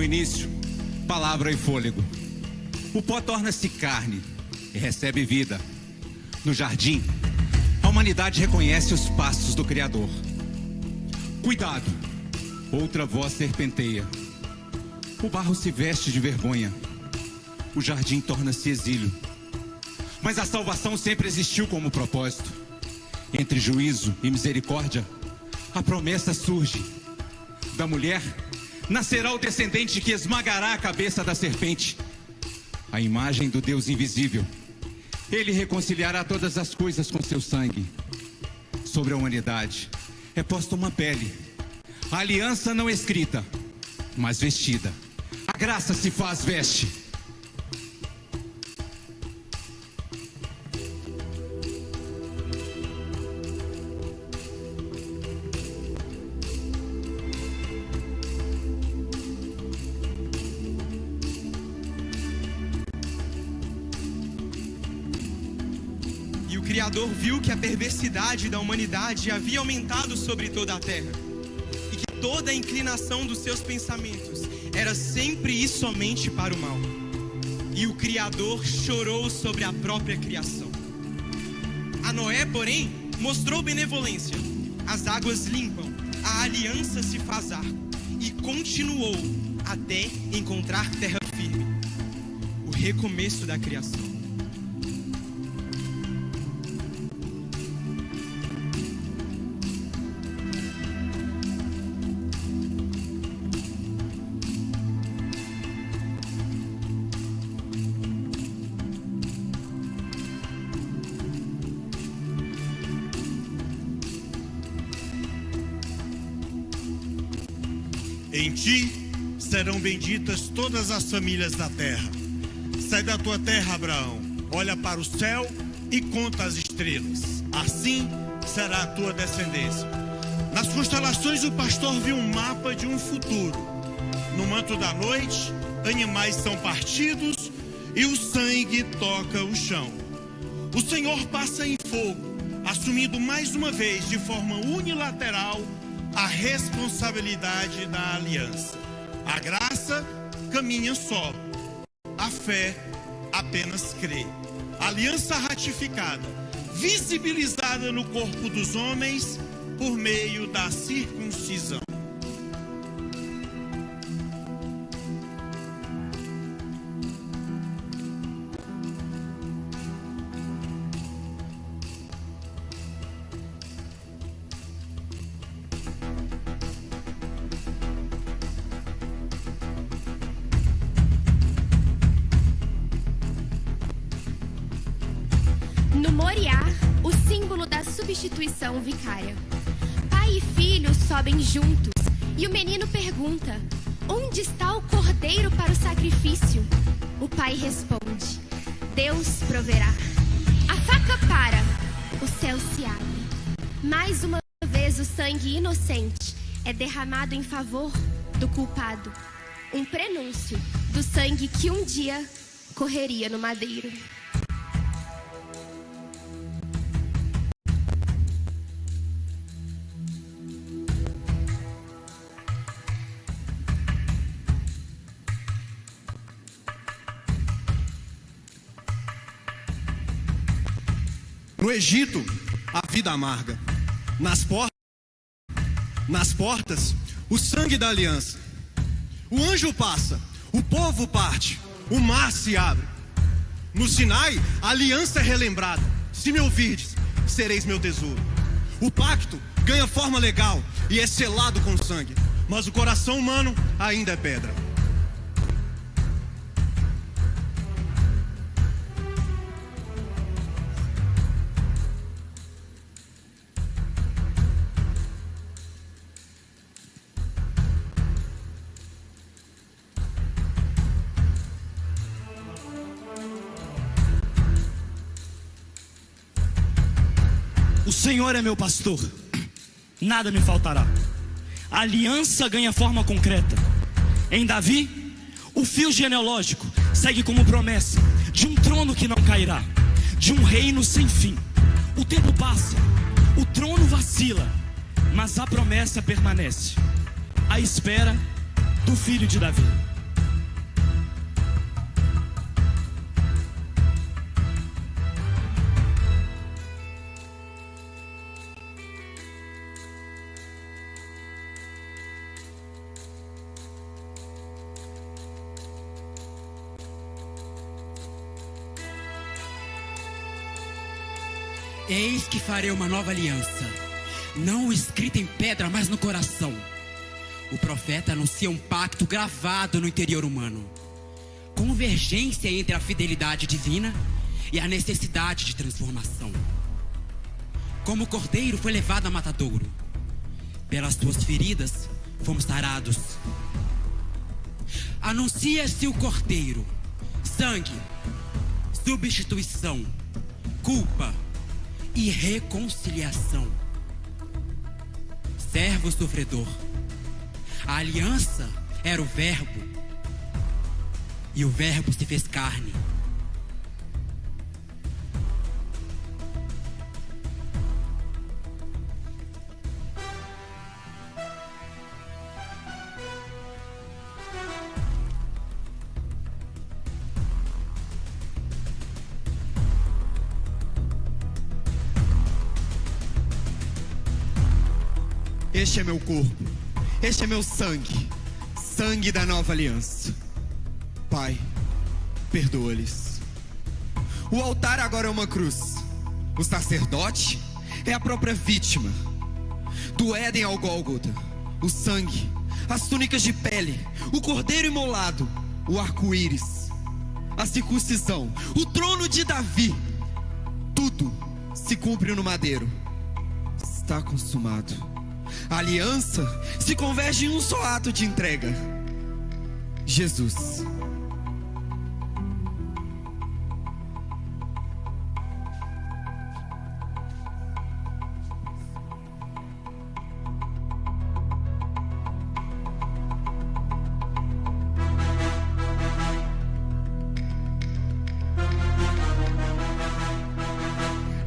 início, palavra e fôlego. O pó torna-se carne e recebe vida. No jardim, a humanidade reconhece os passos do Criador. Cuidado, outra voz serpenteia. O barro se veste de vergonha. O jardim torna-se exílio. Mas a salvação sempre existiu como propósito. Entre juízo e misericórdia, a promessa surge. Da mulher nascerá o descendente que esmagará a cabeça da serpente. A imagem do Deus invisível. Ele reconciliará todas as coisas com seu sangue. Sobre a humanidade é posta uma pele. A aliança não escrita, mas vestida. A graça se faz veste. E o Criador viu que a perversidade da humanidade havia aumentado sobre toda a terra, e que toda a inclinação dos seus pensamentos era sempre e somente para o mal. E o Criador chorou sobre a própria criação. A Noé, porém, mostrou benevolência. As águas limpam, a aliança se faz arco, e continuou até encontrar terra firme. O recomeço da criação. Em ti serão benditas todas as famílias da terra. Sai da tua terra, Abraão, olha para o céu e conta as estrelas. Assim será a tua descendência. Nas constelações o pastor viu um mapa de um futuro. No manto da noite, animais são partidos e o sangue toca o chão. O Senhor passa em fogo, assumindo mais uma vez de forma unilateral a responsabilidade da aliança. A graça caminha só, a fé apenas crê. A aliança ratificada, visibilizada no corpo dos homens por meio da circuncisão. No Moriá, o símbolo da substituição vicária. Pai e filho sobem juntos e o menino pergunta: onde está o cordeiro para o sacrifício? O pai responde: Deus proverá. A faca para, o céu se abre. Mais uma vez o sangue inocente é derramado em favor do culpado. Um prenúncio do sangue que um dia correria no madeiro. No Egito, a vida amarga. Nas portas, o sangue da aliança. O anjo passa, o povo parte, o mar se abre. No Sinai, a aliança é relembrada. Se me ouvirdes, sereis meu tesouro. O pacto ganha forma legal e é selado com sangue. Mas o coração humano ainda é pedra. O Senhor é meu pastor, nada me faltará. A aliança ganha forma concreta. Em Davi, o fio genealógico segue como promessa de um trono que não cairá, de um reino sem fim. O tempo passa, o trono vacila, mas a promessa permanece. À espera do filho de Davi. Eis que farei uma nova aliança, não escrita em pedra, mas no coração. O profeta anuncia um pacto gravado no interior humano. Convergência entre a fidelidade divina e a necessidade de transformação. Como o cordeiro foi levado a matadouro, pelas suas feridas fomos sarados. Anuncia-se o cordeiro, sangue, substituição, culpa e reconciliação. Servo sofredor. A aliança era o verbo, e o verbo se fez carne. Este é meu corpo, este é meu sangue, sangue da nova aliança. Pai, perdoa-lhes. O altar agora é uma cruz. O sacerdote é a própria vítima. Do Éden ao Gólgota, o sangue, as túnicas de pele, o cordeiro imolado, o arco-íris, a circuncisão, o trono de Davi. Tudo se cumpre no madeiro. Está consumado. A aliança se converge em um só ato de entrega: Jesus.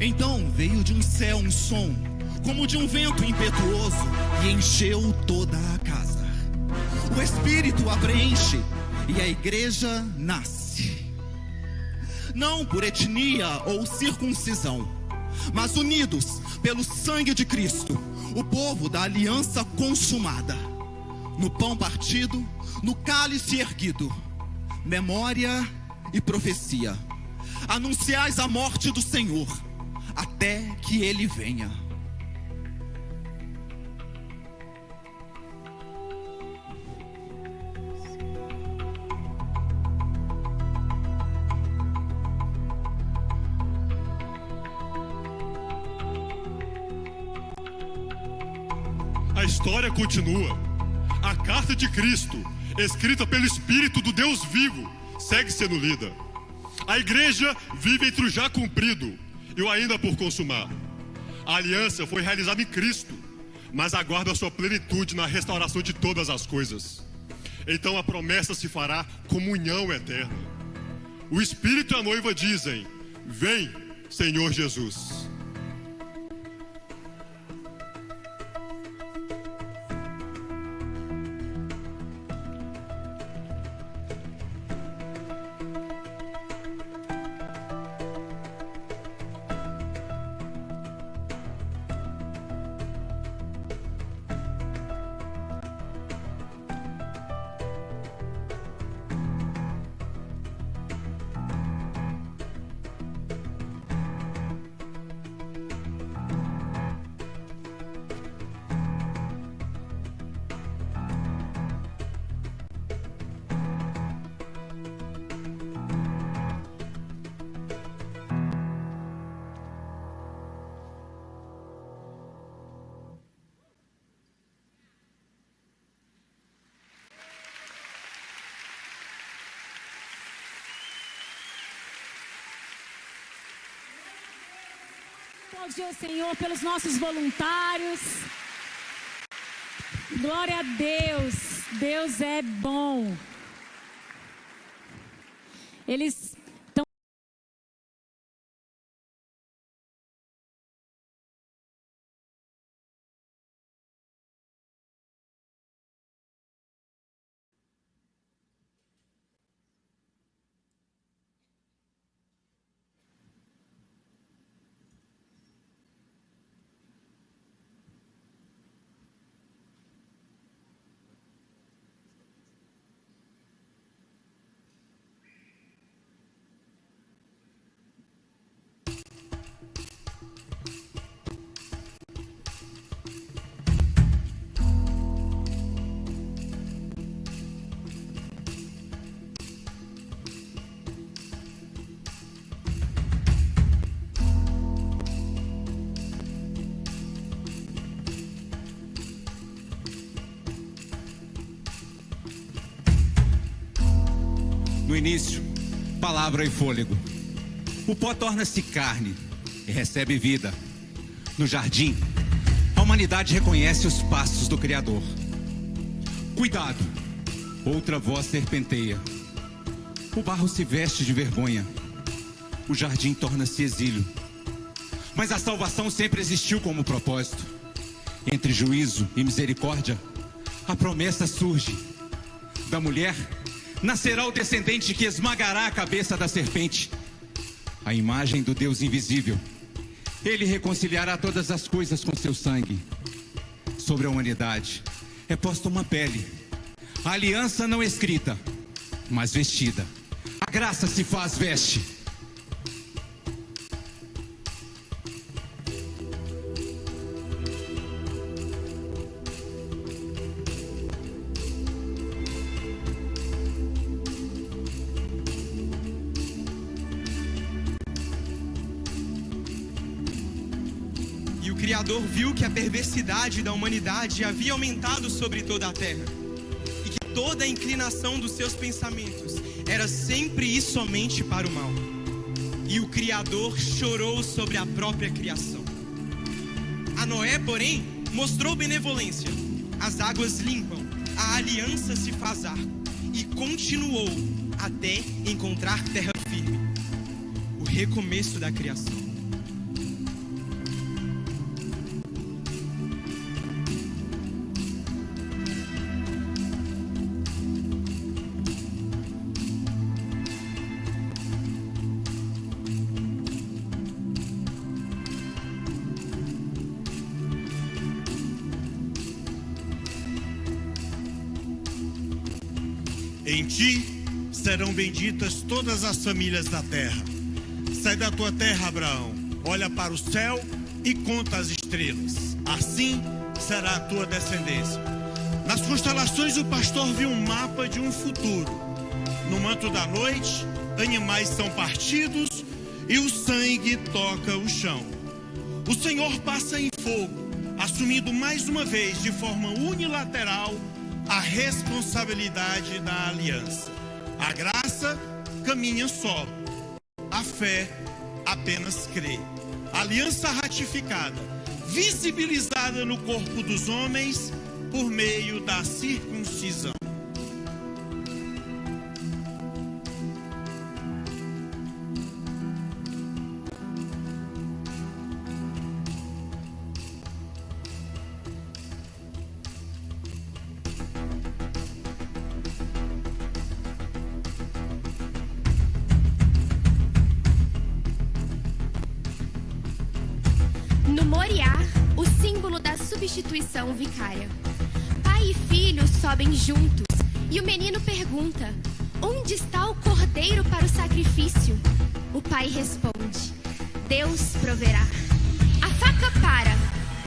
Então veio de um céu um som, como de um vento impetuoso, e encheu toda a casa. O Espírito a preenche, e a igreja nasce. Não por etnia ou circuncisão, mas unidos pelo sangue de Cristo, o povo da aliança consumada. No pão partido, no cálice erguido, memória e profecia. Anunciais a morte do Senhor, até que Ele venha. A história continua. A carta de Cristo, escrita pelo Espírito do Deus vivo, segue sendo lida. A igreja vive entre o já cumprido e o ainda por consumar. A aliança foi realizada em Cristo, mas aguarda a sua plenitude na restauração de todas as coisas. Então a promessa se fará comunhão eterna. O Espírito e a noiva dizem: vem, Senhor Jesus. Aplaudir ao Senhor pelos nossos voluntários. Glória a Deus. Deus é bom. Eles estão... No início, palavra e fôlego. O pó torna-se carne e recebe vida. No jardim, a humanidade reconhece os passos do Criador. Cuidado, outra voz serpenteia. O barro se veste de vergonha. O jardim torna-se exílio. Mas a salvação sempre existiu como propósito. Entre juízo e misericórdia, a promessa surge. Da mulher nascerá o descendente que esmagará a cabeça da serpente. A imagem do Deus invisível. Ele reconciliará todas as coisas com seu sangue. Sobre a humanidade é posta uma pele. A aliança não escrita, mas vestida. A graça se faz veste. E o Criador viu que a perversidade da humanidade havia aumentado sobre toda a terra, e que toda a inclinação dos seus pensamentos era sempre e somente para o mal. E o Criador chorou sobre a própria criação. A Noé, porém, mostrou benevolência. As águas limpam, a aliança se faz arco, e continuou até encontrar terra firme. O recomeço da criação. Em ti serão benditas todas as famílias da terra. Sai da tua terra, Abraão, olha para o céu e conta as estrelas. Assim será a tua descendência. Nas constelações o pastor viu um mapa de um futuro. No manto da noite, animais são partidos e o sangue toca o chão. O Senhor passa em fogo, assumindo mais uma vez de forma unilateral a responsabilidade da aliança. A graça caminha só. A fé apenas crê. Aliança ratificada, visibilizada no corpo dos homens por meio da circuncisão. No Moriá, o símbolo da substituição vicária. Pai e filho sobem juntos e o menino pergunta: onde está o cordeiro para o sacrifício? O pai responde: Deus proverá. A faca para,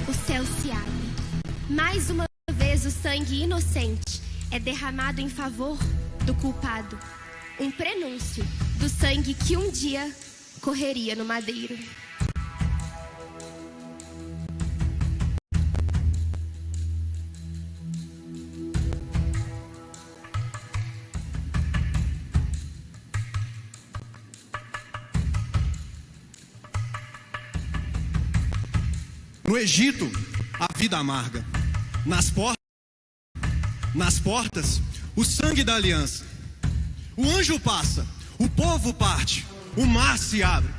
o céu se abre. Mais uma vez o sangue inocente é derramado em favor do culpado. Um prenúncio do sangue que um dia correria no madeiro. No Egito, a vida amarga. Nas portas, o sangue da aliança. O anjo passa, o povo parte, o mar se abre.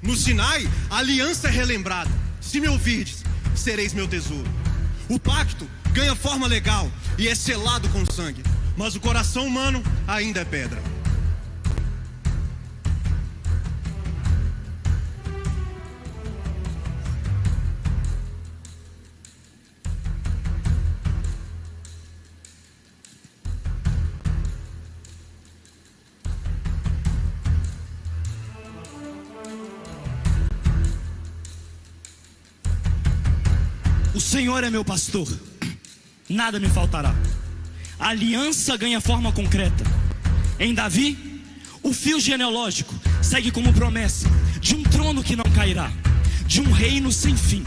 No Sinai, a aliança é relembrada. Se me ouvirdes, sereis meu tesouro. O pacto ganha forma legal e é selado com sangue. Mas o coração humano ainda é pedra. O Senhor é meu pastor, nada me faltará. A aliança ganha forma concreta. Em Davi, o fio genealógico segue como promessa de um trono que não cairá, de um reino sem fim.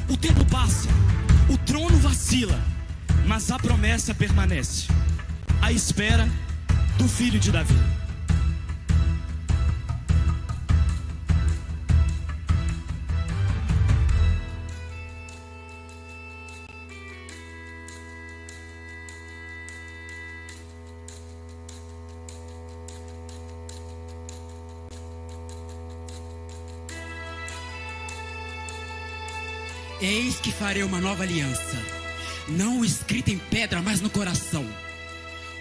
O tempo passa, o trono vacila, mas a promessa permanece. À espera do filho de Davi. Eis que farei uma nova aliança, não escrita em pedra, mas no coração.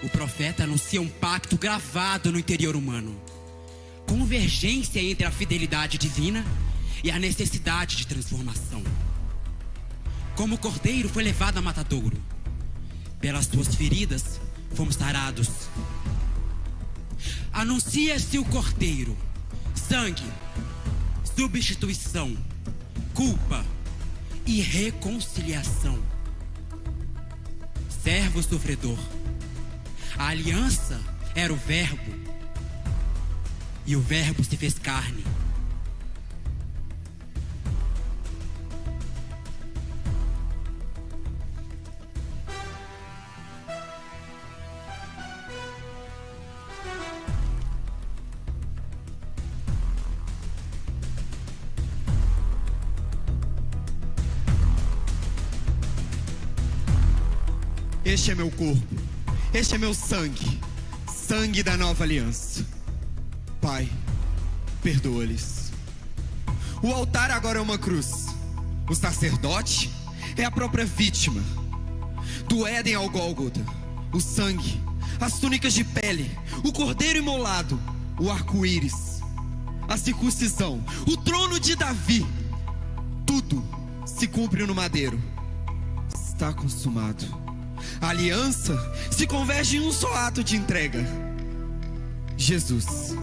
O profeta anuncia um pacto gravado no interior humano. Convergência entre a fidelidade divina e a necessidade de transformação. Como o cordeiro foi levado a matadouro, pelas suas feridas fomos sarados. Anuncia-se o cordeiro, sangue, substituição, culpa e reconciliação. Servo sofredor. A aliança era o verbo, e o verbo se fez carne. Este é meu corpo, este é meu sangue, sangue da nova aliança. Pai, perdoa-lhes. O altar agora é uma cruz. O sacerdote é a própria vítima. Do Éden ao Gólgota, o sangue, as túnicas de pele, o cordeiro imolado, o arco-íris, a circuncisão, o trono de Davi. Tudo se cumpre no madeiro. Está consumado. A aliança se converge em um só ato de entrega: Jesus.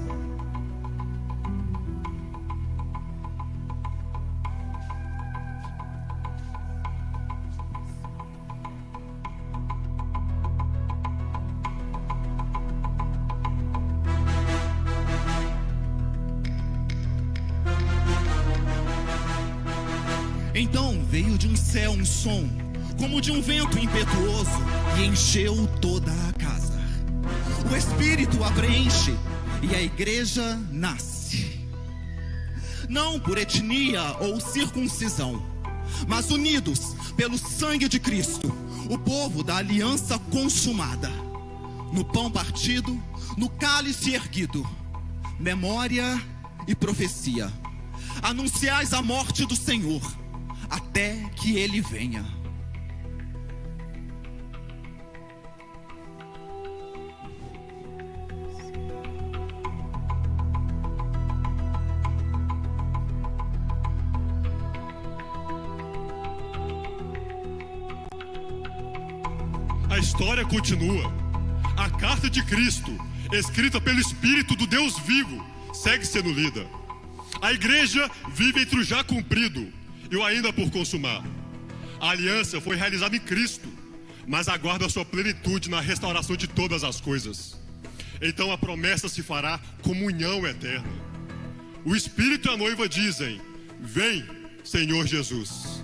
Então veio de um céu um som, como de um vento impetuoso, e encheu toda a casa. O Espírito a preenche, e a igreja nasce. Não por etnia ou circuncisão, mas unidos pelo sangue de Cristo, o povo da aliança consumada. No pão partido, no cálice erguido, memória e profecia. Anunciais a morte do Senhor, até que Ele venha. A história continua. A carta de Cristo, escrita pelo Espírito do Deus vivo, segue sendo lida. A igreja vive entre o já cumprido e o ainda por consumar. A aliança foi realizada em Cristo, mas aguarda a sua plenitude na restauração de todas as coisas. Então a promessa se fará comunhão eterna. O Espírito e a noiva dizem: vem, Senhor Jesus.